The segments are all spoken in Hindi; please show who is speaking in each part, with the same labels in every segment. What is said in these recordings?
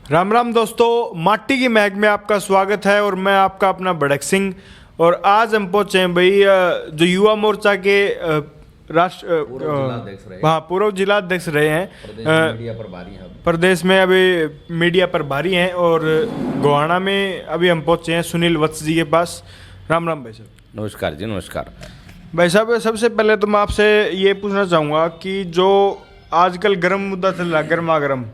Speaker 1: राम राम दोस्तों, माटी की महक में आपका स्वागत है और मैं आपका अपना भड़क सिंह। और आज हम पहुंचे हैं भाई जो युवा मोर्चा के पूर्व जिलाध्यक्ष रहे हैं,
Speaker 2: मीडिया प्रभारी हैं।
Speaker 1: प्रदेश में अभी मीडिया प्रभारी हैं और गोहाना में अभी हम पहुंचे हैं सुनील वत्स जी के पास। राम राम भाई साहब।
Speaker 2: नमस्कार जी, नमस्कार
Speaker 1: भाई साहब, सबसे पहले तो मैं आपसे ये पूछना चाहूँगा कि जो आजकल गर्म मुद्दा चल रहा है, गर्मा गर्म,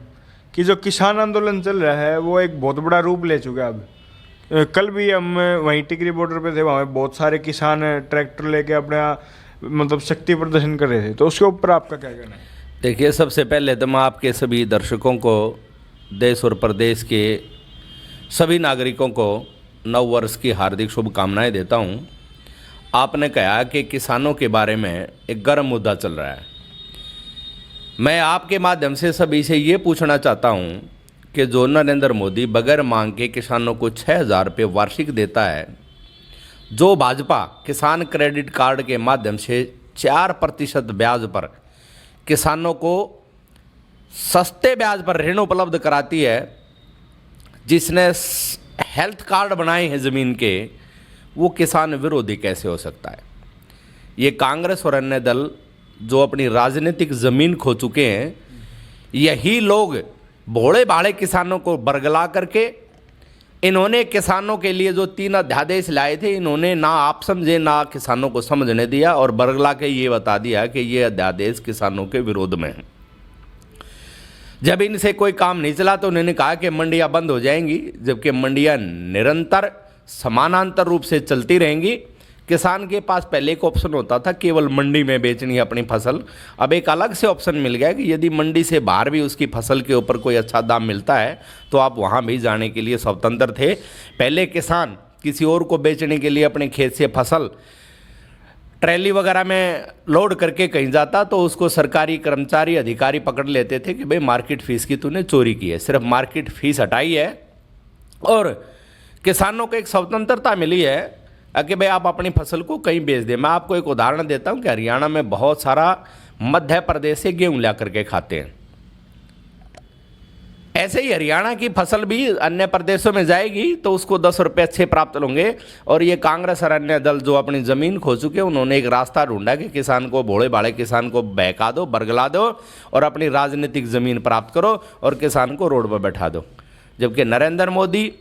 Speaker 1: कि जो किसान आंदोलन चल रहा है वो एक बहुत बड़ा रूप ले चुका है। अब कल भी हम वहीं टिकरी बॉर्डर पे थे, वहाँ पे बहुत सारे किसान ट्रैक्टर लेके अपना मतलब शक्ति प्रदर्शन कर रहे थे, तो उसके ऊपर आपका क्या कहना है?
Speaker 2: देखिए, सबसे पहले तो मैं आपके सभी दर्शकों को, देश और प्रदेश के सभी नागरिकों को नव वर्ष की हार्दिक शुभकामनाएं देता हूं। आपने कहा कि किसानों के बारे में एक गर्म मुद्दा चल रहा है। मैं आपके माध्यम से सभी से ये पूछना चाहता हूं कि जो नरेंद्र मोदी बगैर मांग के किसानों को 6,000 रुपये वार्षिक देता है, जो भाजपा किसान क्रेडिट कार्ड के माध्यम से 4% ब्याज पर किसानों को सस्ते ब्याज पर ऋण उपलब्ध कराती है, जिसने हेल्थ कार्ड बनाए हैं ज़मीन के, वो किसान विरोधी कैसे हो सकता है? ये कांग्रेस और अन्य दल जो अपनी राजनीतिक ज़मीन खो चुके हैं, यही लोग भोले भाले किसानों को बरगला करके, इन्होंने किसानों के लिए जो 3 अध्यादेश लाए थे, इन्होंने ना आप समझे ना किसानों को समझने दिया और बरगला के ये बता दिया कि ये अध्यादेश किसानों के विरोध में है। जब इनसे कोई काम नहीं चला तो उन्होंने कहा कि मंडियां बंद हो जाएंगी, जबकि मंडियां निरंतर समानांतर रूप से चलती रहेंगी। किसान के पास पहले एक ऑप्शन होता था केवल मंडी में बेचनी है अपनी फसल, अब एक अलग से ऑप्शन मिल गया कि यदि मंडी से बाहर भी उसकी फसल के ऊपर कोई अच्छा दाम मिलता है तो आप वहाँ भी जाने के लिए स्वतंत्र थे। पहले किसान किसी और को बेचने के लिए अपने खेत से फसल ट्रैली वगैरह में लोड करके कहीं जाता तो उसको सरकारी कर्मचारी अधिकारी पकड़ लेते थे कि भाई मार्केट फीस की तूने चोरी की है। सिर्फ मार्केट फीस हटाई है और किसानों को एक स्वतंत्रता मिली है कि भाई आप अपनी फसल को कहीं बेच दें। मैं आपको एक उदाहरण देता हूं कि हरियाणा में बहुत सारा मध्य प्रदेश से गेहूं ला करके खाते हैं, ऐसे ही हरियाणा की फसल भी अन्य प्रदेशों में जाएगी तो उसको 10 रुपये अच्छे प्राप्त होंगे। और ये कांग्रेस और अन्य दल जो अपनी ज़मीन खो चुके, उन्होंने एक रास्ता ढूंढा कि किसान को, भोले भाले किसान को बहका दो, बरगला दो और अपनी राजनीतिक ज़मीन प्राप्त करो और किसान को रोड पर बैठा दो। जबकि नरेंद्र मोदी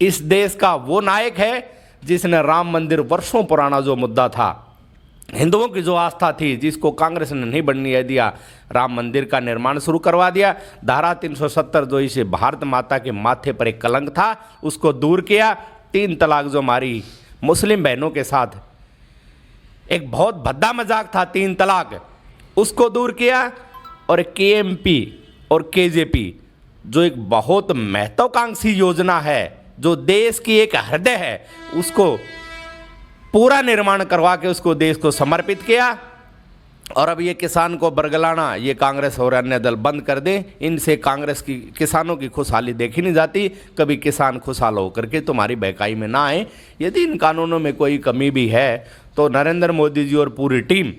Speaker 2: इस देश का वो नायक है जिसने राम मंदिर, वर्षों पुराना जो मुद्दा था, हिंदुओं की जो आस्था थी, जिसको कांग्रेस ने नहीं बनने दिया, राम मंदिर का निर्माण शुरू करवा दिया। धारा 370 जो इसे भारत माता के माथे पर एक कलंक था, उसको दूर किया। 3 तलाक जो हमारी मुस्लिम बहनों के साथ एक बहुत भद्दा मजाक था, 3 तलाक, उसको दूर किया। और KMP और KJP जो एक बहुत महत्वाकांक्षी योजना है, जो देश की एक हृदय है, उसको पूरा निर्माण करवा के उसको देश को समर्पित किया। और अब ये किसान को बरगलाना ये कांग्रेस और अन्य दल बंद कर दे। इनसे कांग्रेस की, किसानों की खुशहाली देखी नहीं जाती। कभी किसान खुशहाल होकर के तुम्हारी बहकाई में ना आए। यदि इन कानूनों में कोई कमी भी है तो नरेंद्र मोदी जी और पूरी टीम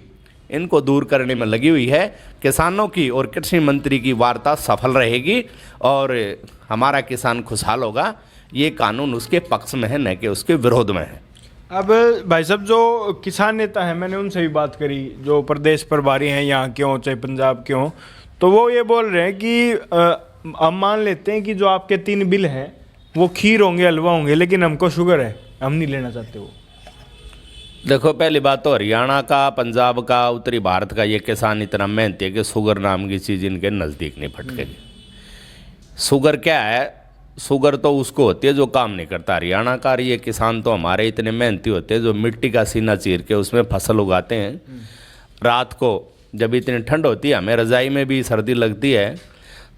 Speaker 2: इनको दूर करने में लगी हुई है। किसानों की और कृषि मंत्री की वार्ता सफल रहेगी और हमारा किसान खुशहाल होगा। ये कानून उसके पक्ष में है, न कि उसके विरोध में है।
Speaker 1: अब भाई साहब, जो किसान नेता हैं, मैंने उनसे भी बात करी, जो प्रदेश प्रभारी हैं यहाँ के हों चाहे पंजाब के हों, तो वो ये बोल रहे हैं कि हम मान लेते हैं कि जो आपके 3 बिल हैं वो खीर होंगे, हलवा होंगे, लेकिन हमको शुगर है, हम नहीं लेना चाहते। वो
Speaker 2: देखो, पहली बात तो हरियाणा का, पंजाब का, उत्तरी भारत का ये किसान इतना मेहनती है कि शुगर नाम की चीज़ इनके नज़दीक नहीं फटकेगी। शुगर क्या है? शुगर तो उसको होती है जो काम नहीं करता। हरियाणा का ये किसान तो हमारे इतने मेहनती होते हैं जो मिट्टी का सीना चीर के उसमें फसल उगाते हैं। रात को जब इतनी ठंड होती है, हमें रज़ाई में भी सर्दी लगती है,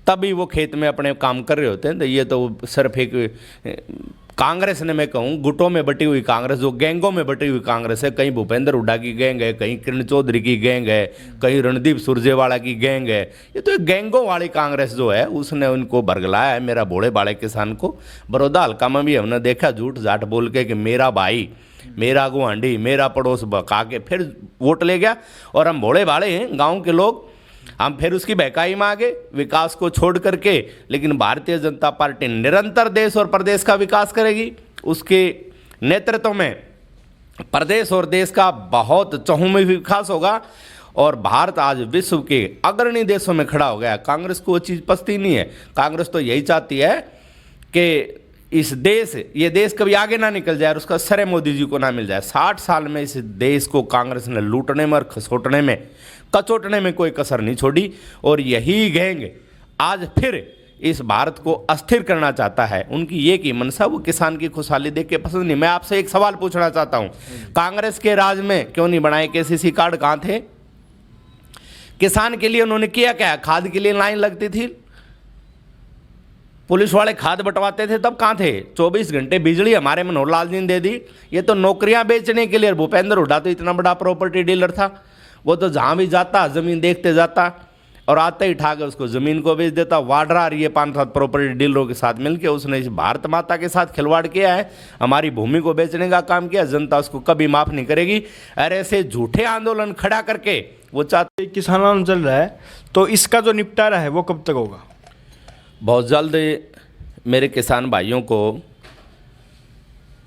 Speaker 2: तभी वो खेत में अपने काम कर रहे होते हैं। तो ये तो सिर्फ एक कांग्रेस ने, मैं कहूँ, गुटों में बटी हुई कांग्रेस, जो गैंगों में बटी हुई कांग्रेस है। कहीं भूपेंद्र हुड्डा की गैंग है, कहीं किरण चौधरी की गैंग है, कहीं रणदीप सुरजेवाला की गैंग है। ये तो एक गैंगों वाली कांग्रेस जो है, उसने उनको बरगलाया है मेरा भोले भाले किसान को। बड़ौदा हल्का में भी हमने देखा झूठ झाट बोल के कि मेरा भाई, मेरा गुआंढी, मेरा पड़ोस बका के फिर वोट ले गया। और हम भोले भाले हैं, गाँव के लोग हम फिर उसकी बहकाई में आ गए विकास को छोड़ करके। लेकिन भारतीय जनता पार्टी निरंतर देश और प्रदेश का विकास करेगी। उसके नेतृत्व में प्रदेश और देश का बहुत चहुमुखी विकास होगा और भारत आज विश्व के अग्रणी देशों में खड़ा हो गया। कांग्रेस को वो चीज़ पसती नहीं है। कांग्रेस तो यही चाहती है कि ये देश कभी आगे ना निकल जाए और उसका श्रेय मोदी जी को ना मिल जाए। 60 साल में इस देश को कांग्रेस ने लूटने में और खसोटने में, कचोटने में कोई कसर नहीं छोड़ी। और यही गैंग आज फिर इस भारत को अस्थिर करना चाहता है। उनकी एक ही मनसा, वो किसान की खुशहाली देख के पसंद नहीं। मैं आपसे एक सवाल पूछना चाहता हूँ, कांग्रेस के राज में क्यों नहीं बनाए केसीसी कार्ड? कहाँ थे? किसान के लिए उन्होंने किया क्या? खाद के लिए लाइन लगती थी, पुलिस वाले खाद बंटवाते थे, तब कहाँ थे? 24 घंटे बिजली हमारे मनोहर लाल जी ने दे दी। ये तो नौकरियां बेचने के लिए। भूपेंद्र हुड्डा तो इतना बड़ा प्रॉपर्टी डीलर था, वो तो जहाँ भी जाता ज़मीन देखते जाता और आते ही उठा के उसको ज़मीन को बेच देता। वाड्रा और ये 5-7 प्रॉपर्टी डीलरों के साथ मिलकर उसने इस भारत माता के साथ खिलवाड़ किया है, हमारी भूमि को बेचने का काम किया। जनता उसको कभी माफ़ नहीं करेगी। और ऐसे झूठे आंदोलन खड़ा करके वो चाहते।
Speaker 1: किसान आंदोलन चल रहा है, तो इसका जो निपटारा है वो कब तक होगा?
Speaker 2: बहुत जल्द मेरे किसान भाइयों को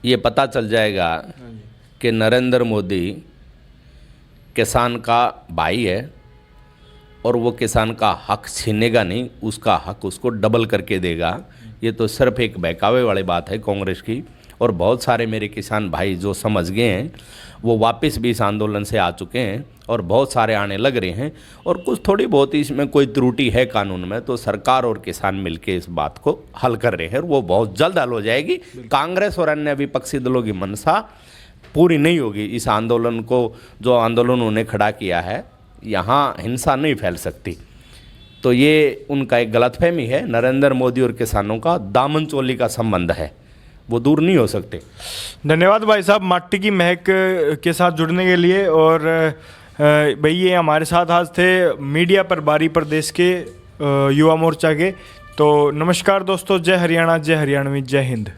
Speaker 2: ये पता चल जाएगा कि नरेंद्र मोदी किसान का भाई है और वो किसान का हक छीनेगा नहीं, उसका हक उसको डबल करके देगा। ये तो सिर्फ एक बहकावे वाली बात है कांग्रेस की। और बहुत सारे मेरे किसान भाई जो समझ गए हैं वो वापस भी इस आंदोलन से आ चुके हैं और बहुत सारे आने लग रहे हैं। और कुछ थोड़ी बहुत इसमें कोई त्रुटि है कानून में, तो सरकार और किसान मिलके इस बात को हल कर रहे हैं और वो बहुत जल्द हल हो जाएगी। कांग्रेस और अन्य विपक्षी दलों की मंशा पूरी नहीं होगी। इस आंदोलन को, जो आंदोलन उन्होंने खड़ा किया है, यहाँ हिंसा नहीं फैल सकती। तो ये उनका एक गलतफहमी है। नरेंद्र मोदी और किसानों का दामन चोली का संबंध है, वो दूर नहीं हो सकते।
Speaker 1: धन्यवाद भाई साहब माटी की महक के साथ जुड़ने के लिए। और भाई ये हमारे साथ आज थे मीडिया प्रभारी प्रदेश के युवा मोर्चा के। तो नमस्कार दोस्तों, जय हरियाणा, जय हरियाणवी, जय हिंद।